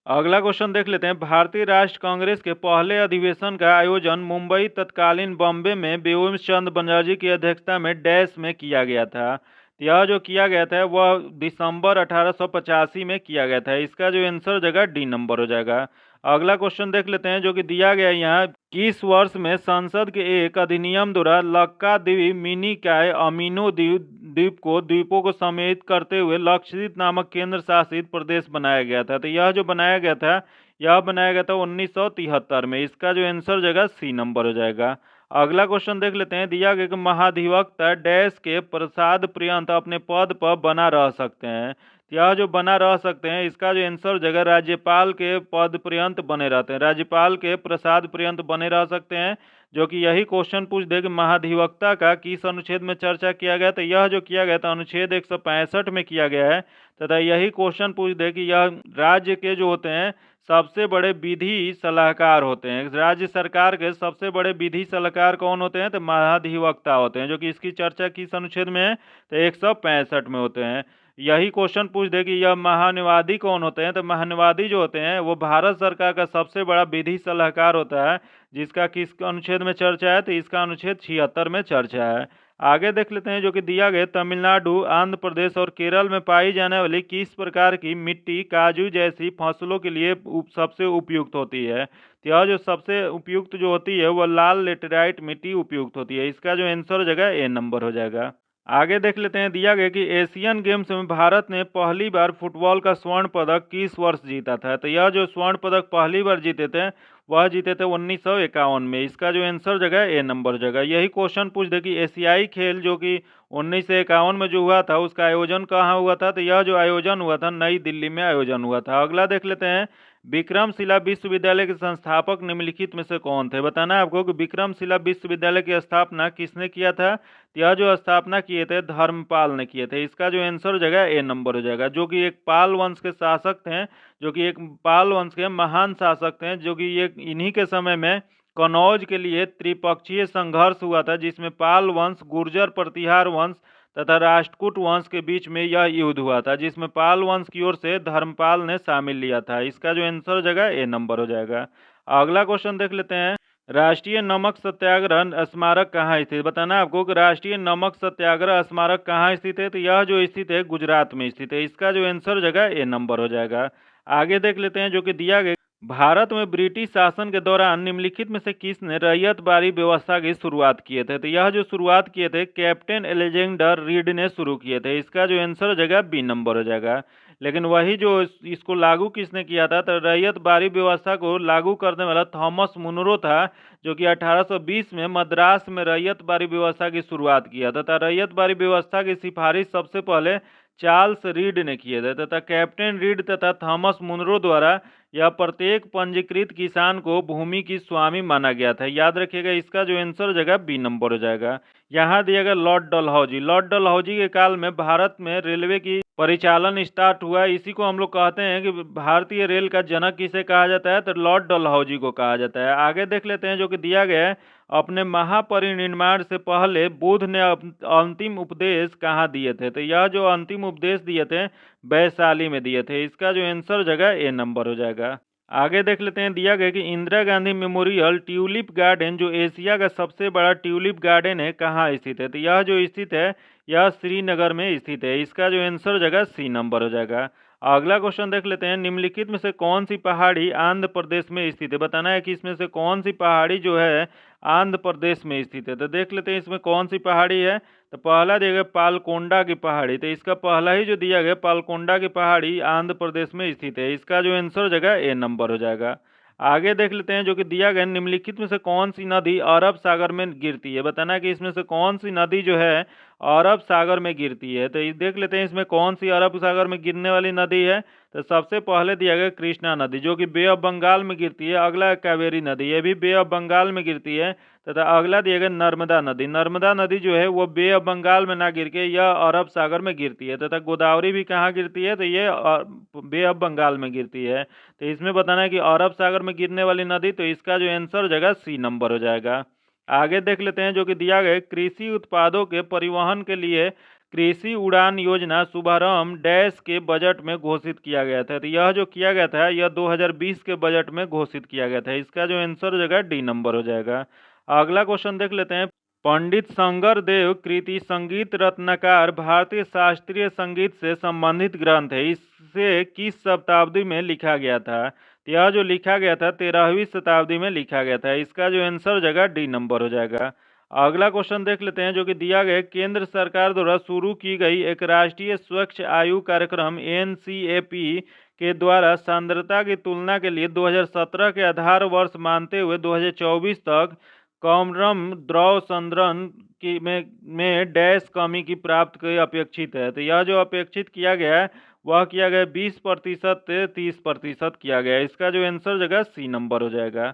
अगला क्वेश्चन देख लेते हैं, भारतीय राष्ट्र कांग्रेस के पहले अधिवेशन का आयोजन मुंबई तत्कालीन बॉम्बे में बिपिन चंद्र बनर्जी की अध्यक्षता में डैश में किया गया था। यह जो किया गया था वह दिसंबर 1885 में किया गया था। इसका जो आंसर हो जाएगा डी नंबर हो जाएगा। अगला क्वेश्चन देख लेते हैं, जो कि दिया गया है यहाँ, किस वर्ष में संसद के एक अधिनियम द्वारा लक्काद्वीप मिनीकॉय अमीनो द्वीपों को समेत करते हुए लक्षद्वीप नामक केंद्र शासित प्रदेश बनाया गया था, तो यह जो बनाया गया था यह बनाया गया था 1973 में। इसका जो आंसर हो जाएगा सी नंबर हो जाएगा। अगला क्वेश्चन देख लेते हैं, दिया गया कि महाधिवक्ता डैश के प्रसाद पर्यंत अपने पद पर बना रह सकते हैं, यह जो बना रह सकते हैं इसका जो आंसर हो जाएगा राज्यपाल के पद पर्यंत बने रहते हैं, राज्यपाल के प्रसाद पर्यंत बने रह सकते हैं। जो कि यही क्वेश्चन पूछ दे कि महाधिवक्ता का किस अनुच्छेद में चर्चा किया गया, तो यह जो किया गया था अनुच्छेद 165 में किया गया है। तथा यही क्वेश्चन पूछ दे कि यह राज्य के जो होते हैं सबसे बड़े विधि सलाहकार होते हैं, राज्य सरकार के सबसे बड़े विधि सलाहकार कौन होते हैं, तो महाधिवक्ता होते हैं। जो कि इसकी चर्चा किस अनुच्छेद में है, तो 165 में होते हैं। यही क्वेश्चन पूछ दे कि यह महान्यायवादी कौन होते हैं, तो महान्यायवादी जो होते हैं वो भारत सरकार का सबसे बड़ा विधि सलाहकार होता है, जिसका किस अनुच्छेद में चर्चा है, तो इसका अनुच्छेद 76 में चर्चा है। आगे देख लेते हैं जो कि दिया गया, तमिलनाडु, आंध्र प्रदेश और केरल में पाई जाने वाली किस प्रकार की मिट्टी काजू जैसी फसलों के लिए सबसे उपयुक्त होती है। तो यह जो सबसे उपयुक्त जो होती है वह लाल लेटेराइट मिट्टी उपयुक्त होती है। इसका जो आंसर हो जाएगा ए नंबर हो जाएगा। आगे देख लेते हैं, दिया गया कि एशियन गेम्स में भारत ने पहली बार फुटबॉल का स्वर्ण पदक किस वर्ष जीता था। तो यह जो स्वर्ण पदक पहली बार जीते थे वह जीते थे 1951 में। इसका जो आंसर जगह ए नंबर जगह। यही क्वेश्चन पूछ दे कि एशियाई खेल जो कि 1951 में जो हुआ था उसका आयोजन कहाँ हुआ था। तो यह जो आयोजन हुआ था नई दिल्ली में आयोजन हुआ था। अगला देख लेते हैं, विक्रमशिला विश्वविद्यालय के संस्थापक निम्नलिखित में से कौन थे। बताना है आपको कि विक्रमशिला विश्वविद्यालय की स्थापना किसने किया था। यह जो स्थापना किए थे धर्मपाल ने किए थे। इसका जो आंसर हो जाएगा ए नंबर हो जाएगा, जो कि एक पाल वंश के शासक थे, जो कि एक पाल वंश के महान शासक थे, जो कि ये इन्हीं के समय में कनौज के लिए त्रिपक्षीय संघर्ष हुआ था, जिसमें पाल वंश, गुर्जर प्रतिहार वंश तथा राष्ट्रकूट वंश के बीच में यह युद्ध हुआ था, जिसमें पाल वंश की ओर से धर्मपाल ने शामिल लिया था। इसका जो आंसर हो जाएगा ए नंबर हो जाएगा। अगला क्वेश्चन देख लेते हैं, राष्ट्रीय नमक सत्याग्रह स्मारक कहाँ स्थित है। बताना है आपको कि राष्ट्रीय नमक सत्याग्रह स्मारक कहाँ स्थित है। तो यह जो स्थित है गुजरात में स्थित है। इसका जो आंसर हो जाएगा ए नंबर हो जाएगा। आगे देख लेते हैं जो कि दिया गया, भारत में ब्रिटिश शासन के दौरान निम्नलिखित में से किसने रैयतबारी व्यवस्था की शुरुआत किए थे। तो यह जो शुरुआत किए थे कैप्टन एलेक्जेंडर रीड ने शुरू किए थे। इसका जो आंसर हो जाएगा बी नंबर हो जाएगा। लेकिन वही जो इसको लागू किसने किया था, तो रैयतबारी व्यवस्था को लागू करने वाला थॉमस मुनरो था, जो कि 1820 में मद्रास में रैयतबारी व्यवस्था की शुरुआत किया था। तथा रैयतबारी व्यवस्था की सिफारिश सबसे पहले चार्ल्स रीड ने किए थे, तथा कैप्टन रीड तथा थॉमस मुनरो द्वारा यह प्रत्येक पंजीकृत किसान को भूमि की स्वामी माना गया था। याद रखिएगा, इसका जो आंसर हो जाएगा बी नंबर हो जाएगा। यहाँ दिया गया लॉर्ड डलहौजी। लॉर्ड डलहौजी के काल में भारत में रेलवे की परिचालन स्टार्ट हुआ। इसी को हम लोग कहते हैं कि भारतीय रेल का जनक किसे कहा जाता है, तो लॉर्ड डलहौजी को कहा जाता है। आगे देख लेते हैं जो कि दिया गया है, अपने महापरिनिर्वाण से पहले बुद्ध ने अंतिम उपदेश कहाँ दिए थे। तो यह जो अंतिम उपदेश दिए थे वैशाली में दिए थे। इसका जो आंसर जगह ए नंबर हो जाएगा। आगे देख लेते हैं, दिया गया कि Indira Gandhi memorial tulip garden जो एशिया का सबसे बड़ा ट्यूलिप गार्डन है कहाँ स्थित है। तो यह जो स्थित है यह श्रीनगर में स्थित है। इसका जो आंसर जगह सी नंबर हो जाएगा। अगला क्वेश्चन देख लेते हैं, निम्नलिखित में से कौन सी पहाड़ी आंध्र प्रदेश में स्थित है। बताना है कि इसमें से कौन सी पहाड़ी जो है आंध्र प्रदेश में स्थित है। तो देख लेते हैं इसमें कौन सी पहाड़ी है। तो पहला दिया गया पालकोंडा की पहाड़ी। तो इसका पहला ही जो दिया गया पालकोंडा की पहाड़ी आंध्र प्रदेश में स्थित है। इसका जो आंसर हो जाएगा ए नंबर हो जाएगा। आगे देख लेते हैं जो कि दिया गया, निम्नलिखित में से कौन सी नदी अरब सागर में गिरती है। बताना है कि इसमें से कौन सी नदी जो है अरब सागर में गिरती है। तो देख लेते हैं इसमें कौन सी अरब सागर में गिरने वाली नदी है। तो सबसे पहले दिया गया कृष्णा नदी, जो कि बे ऑफ बंगाल में गिरती है। अगला कावेरी नदी, ये भी बे ऑफ बंगाल में गिरती है। तथा अगला दिया गया नर्मदा नदी। नर्मदा नदी जो है वो बे ऑफ बंगाल में ना गिर के यह अरब सागर में गिरती है। तथा गोदावरी भी कहाँ गिरती है, तो ये बे ऑफ बंगाल में गिरती है। तो इसमें बताना है कि अरब सागर में गिरने वाली नदी। तो इसका जो आंसर हो जाएगा सी नंबर हो जाएगा। आगे देख लेते हैं जो कि दिया गया, कृषि उत्पादों के परिवहन के लिए कृषि उड़ान योजना शुभारंभ डैश के बजट में घोषित किया गया था। तो यह जो किया गया था यह 2020 के बजट में घोषित किया गया था। इसका जो आंसर हो जाएगा डी नंबर हो जाएगा। अगला क्वेश्चन देख लेते हैं, पंडित शंकर देव कृति संगीत रत्नाकर भारतीय शास्त्रीय संगीत से संबंधित ग्रंथ है। इसे किस शताब्दी में लिखा गया था। यह जो लिखा गया था 13वीं शताब्दी में लिखा गया था। इसका जो आंसर हो जाएगा डी नंबर हो जाएगा। अगला क्वेश्चन देख लेते हैं जो कि दिया गया, केंद्र सरकार द्वारा शुरू की गई एक राष्ट्रीय स्वच्छ आयु कार्यक्रम NCAP के द्वारा सांद्रता की तुलना के लिए 2017 के आधार वर्ष मानते हुए 2024 तक कॉमरम द्रव संद्रण की में डैश कमी की प्राप्त की अपेक्षित है। तो यह जो अपेक्षित किया गया है वह किया गया 20% से 30% किया गया है। इसका जो आंसर जगह सी नंबर हो जाएगा।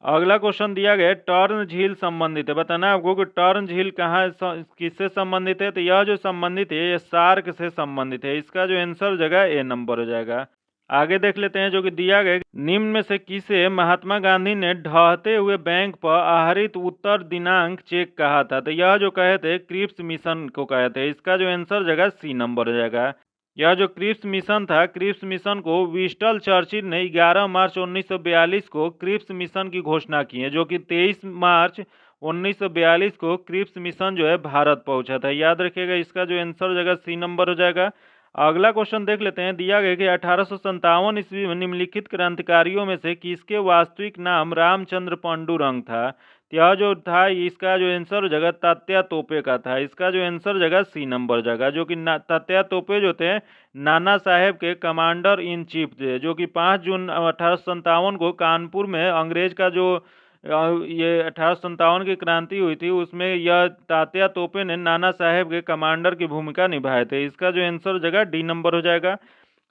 अगला क्वेश्चन दिया गया, टर्न झील संबंधित है। बताना है आपको कि टर्न झील कहाँ किससे संबंधित है। तो यह जो संबंधित है यह सार्क से संबंधित है। इसका जो आंसर जगह ए नंबर हो जाएगा। आगे देख लेते हैं जो कि दिया गया निम्न में से किसे महात्मा गांधी ने ढहते हुए बैंक पर आहरित उत्तर दिनांक चेक कहा था। तो यह जो कहे थे क्रिप्स मिशन को कहे थे। इसका जो आंसर जगह सी नंबर हो जाएगा। यह जो क्रिप्स मिशन था, क्रिप्स मिशन को विंस्टन चर्चिल ने 11 मार्च 1942 को क्रिप्स मिशन की घोषणा की है, जो कि 23 मार्च 1942 को क्रिप्स मिशन जो है भारत पहुंचा था। याद रखिएगा, इसका जो आंसर जगह सी नंबर हो जाएगा। अगला क्वेश्चन देख लेते हैं। दिया गया कि 1857 ईस्वी में निम्नलिखित क्रांतिकारियों में से किसके वास्तविक नाम रामचंद्र पांडुरंग था। तो यह जो था, इसका जो आंसर जगह तात्या तोपे का था। इसका जो आंसर जगह सी नंबर जगह, जो कि तात्या तोपे जो थे नाना साहेब के कमांडर इन चीफ थे, जो कि 5 जून 1857 को कानपुर में अंग्रेज का जो ये 1857 की क्रांति हुई थी, उसमें यह तात्या तोपे ने नाना साहेब के कमांडर की भूमिका निभाए थे। इसका जो आंसर जगह डी नंबर हो जाएगा।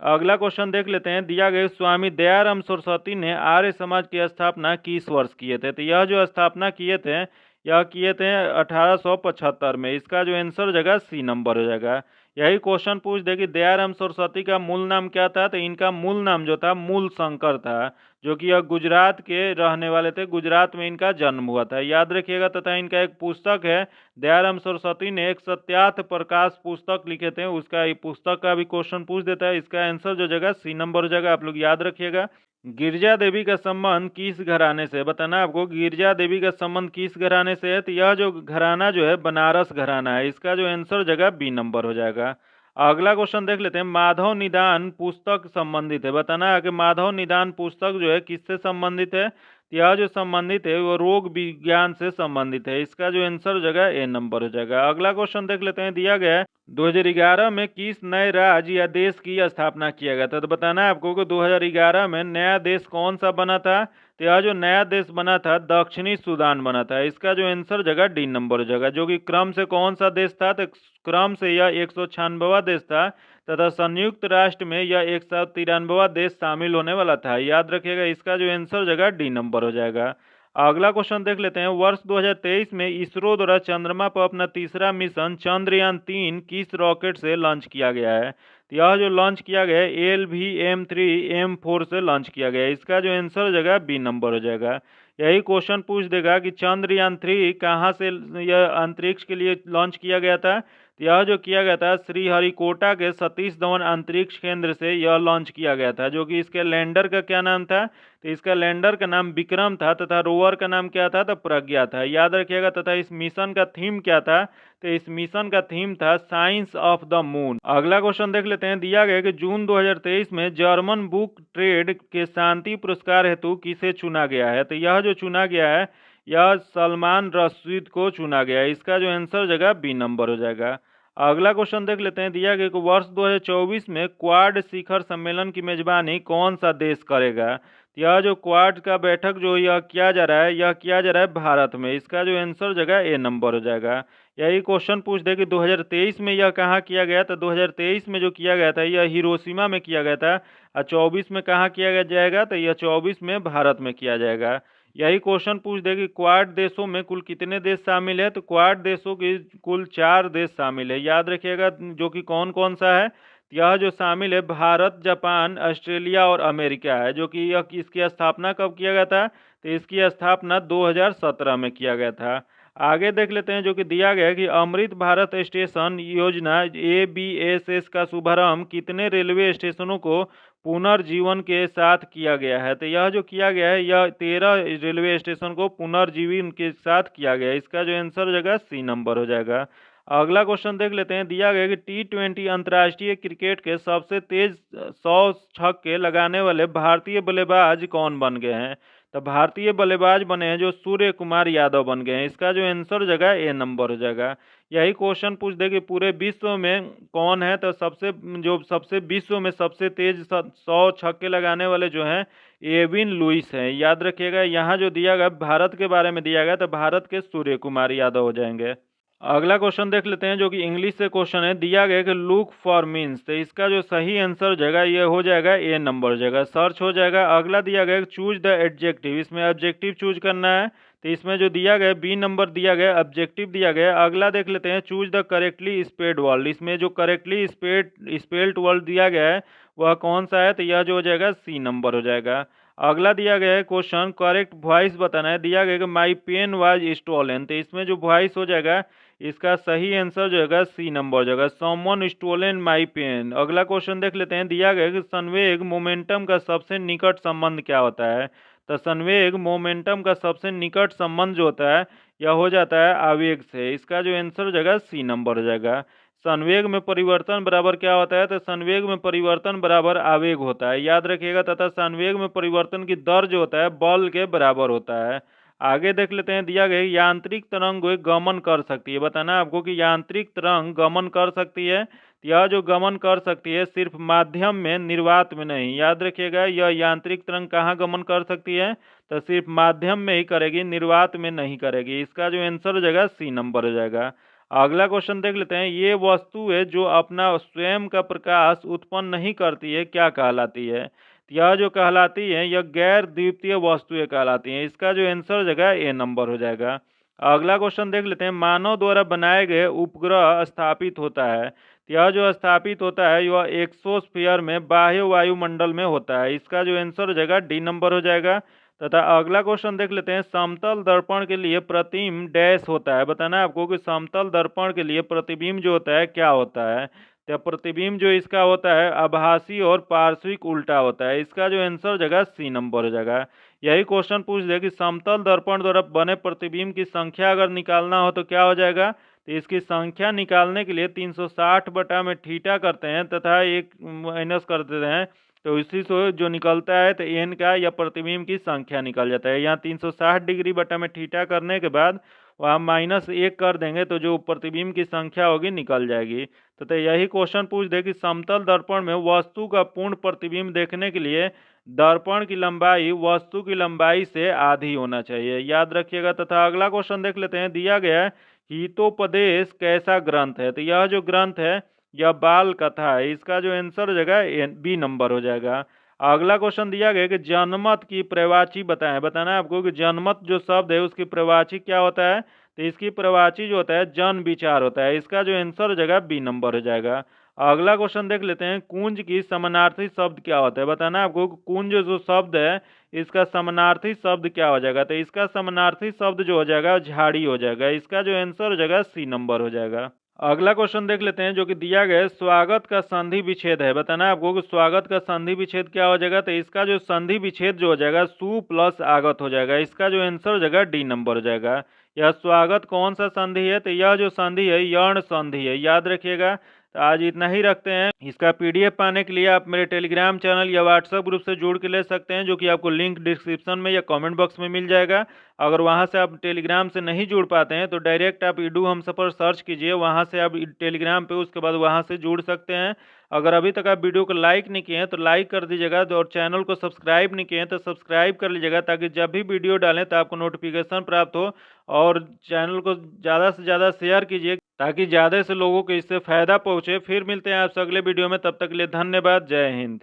अगला क्वेश्चन देख लेते हैं। दिया गया स्वामी दयाराम सरस्वती ने आर्य समाज की स्थापना किस वर्ष किए थे। तो यह जो स्थापना किए थे, यह किए थे 1875 में। इसका जो आंसर जगह सी नंबर हो जाएगा। यही क्वेश्चन पूछ दे कि दयाराम सरस्वती का मूल नाम क्या था। तो इनका मूल नाम जो था मूल शंकर था, जो कि यह गुजरात के रहने वाले थे। गुजरात में इनका जन्म हुआ था, याद रखिएगा। तथा इनका एक पुस्तक है, दयाराम सरस्वती ने एक सत्यार्थ प्रकाश पुस्तक लिखे थे, उसका ये पुस्तक का भी क्वेश्चन पूछ देता है। इसका आंसर जो जगह सी नंबर हो जाएगा, आप लोग याद रखिएगा। गिरजा देवी का संबंध किस घराने से, बताना आपको गिरजा देवी का संबंध किस घराने से है। तो यह जो घराना जो है बनारस घराना है। इसका जो आंसर जगह बी नंबर हो जाएगा। अगला क्वेश्चन देख लेते हैं। माधव निदान पुस्तक संबंधित है, बताना है कि माधव निदान पुस्तक जो है किससे संबंधित है। तो यह जो संबंधित है वो रोग विज्ञान से संबंधित है। इसका जो आंसर जगह ए नंबर हो जाएगा। अगला क्वेश्चन देख लेते हैं। दिया गया है 2011 में किस नए राज्य या देश की स्थापना किया गया था। तो बताना है आपको कि 2011 में नया देश कौन सा बना था। तो यह जो नया देश बना था दक्षिणी सूडान बना था। इसका जो आंसर जगह डी नंबर हो जाएगा। जो कि क्रम से कौन सा देश था, तो क्रम से यह 196वां देश था, तथा संयुक्त राष्ट्र में यह 193वां देश शामिल होने वाला था। याद रखिएगा, इसका जो आंसर जगह डी नंबर हो जाएगा। अगला क्वेश्चन देख लेते हैं। वर्ष 2023 में इसरो द्वारा चंद्रमा पर अपना तीसरा मिशन चंद्रयान-3 किस रॉकेट से लॉन्च किया गया है। तो यह जो लॉन्च किया गया है LVM-3 M4 से लॉन्च किया गया है। इसका जो आंसर जगह बी नंबर हो जाएगा। यही क्वेश्चन पूछ देगा कि चंद्रयान-3 कहाँ से यह अंतरिक्ष के लिए लॉन्च किया गया था। तो यह जो किया गया था श्रीहरिकोटा के सतीश धवन अंतरिक्ष केंद्र से यह लॉन्च किया गया था। जो कि इसके लैंडर का क्या नाम था। तो इसका लैंडर का नाम विक्रम था, तथा रोवर का नाम क्या था, तो प्रज्ञा था। याद रखिएगा। तथा इस मिशन का थीम क्या था। तो इस मिशन का थीम था साइंस ऑफ द मून। अगला क्वेश्चन देख लेते हैं। दिया गया कि जून 2023 में जर्मन बुक ट्रेड के शांति पुरस्कार हेतु किसे चुना गया है। तो यह जो चुना गया है, यह सलमान रशीद को चुना गया है। इसका जो आंसर जगह बी नंबर हो जाएगा। अगला क्वेश्चन देख लेते हैं। दिया गया कि वर्ष 2024 में क्वाड शिखर सम्मेलन की मेजबानी कौन सा देश करेगा। यह जो क्वाड का बैठक जो यह किया जा रहा है, यह किया जा रहा है भारत में। इसका जो आंसर जगह ए नंबर हो जाएगा। यही क्वेश्चन पूछ दे कि 2023 में यह कहाँ किया गया। तो 2023 में जो किया गया था यह हिरोशिमा में किया गया था। और 24 में कहाँ किया जाएगा। तो यह 24 में भारत में किया जाएगा। यही क्वेश्चन पूछ दे कि क्वाड देशों में कुल कितने देश शामिल है। तो क्वाड देशों की कुल 4 देश शामिल है। याद रखिएगा, जो कि कौन कौन सा है। यह जो शामिल है भारत, जापान, ऑस्ट्रेलिया और अमेरिका है। जो कि यह इसकी स्थापना कब किया गया था। तो इसकी स्थापना 2017 में किया गया था। आगे देख लेते हैं। जो कि दिया गया है कि अमृत भारत स्टेशन योजना ABSS का शुभारंभ कितने रेलवे स्टेशनों को पुनर्जीवन के साथ किया गया है। तो यह जो किया गया है, यह 13 रेलवे स्टेशन को पुनर्जीवन के साथ किया गया है। इसका जो आंसर जगह सी नंबर हो जाएगा। अगला क्वेश्चन देख लेते हैं। दिया गया कि T20 अंतर्राष्ट्रीय क्रिकेट के सबसे तेज 100 छक्के लगाने वाले भारतीय बल्लेबाज कौन बन गए हैं। तो भारतीय बल्लेबाज बने हैं जो सूर्य कुमार यादव बन गए हैं। इसका जो आंसर जगह ए नंबर हो जाएगा। यही क्वेश्चन पूछ दे कि पूरे विश्व में कौन है। तो सबसे विश्व में सबसे तेज 100 छक्के लगाने वाले जो हैं एविन लुइस हैं। याद रखिएगा, यहाँ जो दिया गया भारत के बारे में दिया गया, तो भारत के सूर्य कुमार यादव हो जाएंगे। अगला क्वेश्चन देख लेते हैं जो कि इंग्लिश से क्वेश्चन है। दिया गया कि लुक फॉर मीन्स, तो इसका जो सही आंसर हो जाएगा ये हो जाएगा ए नंबर हो जाएगा, सर्च हो जाएगा। अगला दिया गया चूज द एडजेक्टिव, इसमें एडजेक्टिव चूज करना है। तो इसमें जो दिया गया बी नंबर दिया गया, ऑब्जेक्टिव दिया गया। अगला देख लेते हैं choose the correctly spelled word, इसमें जो करेक्टली स्पेल्ड वर्ड दिया गया है वह कौन सा है, तो यह जो हो जाएगा सी नंबर हो जाएगा। अगला दिया गया है क्वेश्चन करेक्ट वॉइस बताना है। दिया गया कि माई पेन वाज स्टोलन, तो इसमें जो वॉइस हो जाएगा इसका सही आंसर जो है सी नंबर हो जाएगा, समवन स्टोलन माई पेन। अगला क्वेश्चन देख लेते हैं। दिया गया कि संवेग मोमेंटम का सबसे निकट संबंध क्या होता है, तो संवेग मोमेंटम का सबसे निकट संबंध जो होता है यह हो जाता है आवेग से। इसका जो आंसर हो जाएगा सी नंबर हो जाएगा। संवेग में परिवर्तन बराबर क्या होता है, तो संवेग में परिवर्तन बराबर आवेग होता है, याद रखिएगा। तथा संवेग में परिवर्तन की दर जो होता है बल के बराबर होता है। आगे देख लेते हैं। दिया गया यांत्रिक तरंग गमन कर सकती है, बताना है आपको कि यांत्रिक तरंग गमन कर सकती है। यह जो गमन कर सकती है सिर्फ माध्यम में, निर्वात में नहीं, याद रखिएगा। यह यांत्रिक तरंग कहाँ गमन कर सकती है, तो सिर्फ माध्यम में ही करेगी, निर्वात में नहीं करेगी। इसका जो आंसर हो जाएगा सी नंबर हो जाएगा। अगला क्वेश्चन देख लेते हैं। ये वस्तु है जो अपना स्वयं का प्रकाश उत्पन्न नहीं करती है, क्या कहलाती है, यह जो कहलाती है यह गैर द्वितीय वस्तुएं कहलाती हैं। इसका जो आंसर हो जाएगा ए नंबर हो जाएगा। अगला क्वेश्चन देख लेते हैं। मानव द्वारा बनाए गए उपग्रह स्थापित होता है, यह जो स्थापित होता है यह एक्सोस्फीयर में बाह्य वायुमंडल में होता है। इसका जो आंसर हो जाएगा डी नंबर हो जाएगा। तथा अगला क्वेश्चन देख लेते हैं। समतल दर्पण के लिए प्रतिबिंब डैश होता है, बताना है आपको कि समतल दर्पण के लिए प्रतिबिंब जो होता है क्या होता है, तो प्रतिबिंब जो इसका होता है आभासी और पार्श्विक उल्टा होता है। इसका जो आंसर हो जाएगा सी नंबर हो जाएगा। यही क्वेश्चन पूछ दे कि समतल दर्पण द्वारा बने प्रतिबिंब की संख्या अगर निकालना हो तो क्या हो जाएगा, तो इसकी संख्या निकालने के लिए 360 बटा में थीटा करते हैं तथा एक माइनस कर देते हैं, तो इसी से जो निकलता है तो एन का या प्रतिबिंब की संख्या निकल जाता है। यहाँ 360 डिग्री बटा में थीटा करने के बाद वहाँ -1 कर देंगे तो जो प्रतिबिंब की संख्या होगी निकल जाएगी। तो यही क्वेश्चन पूछ दे कि समतल दर्पण में वस्तु का पूर्ण प्रतिबिंब देखने के लिए दर्पण की लंबाई वस्तु की लंबाई से आधी होना चाहिए, याद रखिएगा। तथा अगला क्वेश्चन देख लेते हैं। दिया गया है हितोपदेश कैसा ग्रंथ है, तो यह जो ग्रंथ है यह बाल कथा है। इसका जो आंसर हो जाएगा बी नंबर हो जाएगा। अगला क्वेश्चन दिया गया कि जनमत की प्रवाची बताएं, बताना है आपको कि जनमत जो शब्द है उसकी प्रवाची क्या होता है, तो इसकी प्रवाची जो होता है जन विचार होता है। इसका जो आंसर हो जाएगा बी नंबर हो जाएगा। अगला क्वेश्चन देख लेते हैं। कुंज की समानार्थी शब्द क्या होता है, बताना है आपको कुंज जो शब्द है इसका समानार्थी शब्द क्या हो जाएगा, तो इसका समानार्थी शब्द जो हो जाएगा झाड़ी हो जाएगा। इसका जो आंसर हो जाएगा सी नंबर हो जाएगा। अगला क्वेश्चन देख लेते हैं जो कि दिया गया है स्वागत का संधि विच्छेद है, बताना है आपको कि स्वागत का संधि विच्छेद क्या हो जाएगा, तो इसका जो संधि विच्छेद जो हो जाएगा सु प्लस आगत हो जाएगा। इसका जो आंसर हो जाएगा डी नंबर हो जाएगा। यह स्वागत कौन सा संधि है, तो यह जो संधि है यर्ण संधि है, याद रखिएगा। तो आज इतना ही रखते हैं। इसका पीडीएफ पाने के लिए आप मेरे टेलीग्राम चैनल या व्हाट्सएप ग्रुप से जुड़ के ले सकते हैं, जो कि आपको लिंक डिस्क्रिप्शन में या कमेंट बॉक्स में मिल जाएगा। अगर वहां से आप टेलीग्राम से नहीं जुड़ पाते हैं तो डायरेक्ट आप ईडू हम सफर सर्च कीजिए, वहां से आप टेलीग्राम पे उसके बाद वहां से जुड़ सकते हैं। अगर अभी तक आप वीडियो को लाइक नहीं किए हैं तो लाइक कर दीजिएगा, और चैनल को सब्सक्राइब नहीं किए हैं तो सब्सक्राइब कर लीजिएगा, ताकि जब भी वीडियो डालें तो आपको नोटिफिकेशन प्राप्त हो। और चैनल को ज़्यादा से ज़्यादा शेयर कीजिए ताकि ज़्यादा से लोगों को इससे फ़ायदा पहुँचे। फिर मिलते हैं आपसे अगले वीडियो में, तब तक के लिए धन्यवाद। जय हिंद।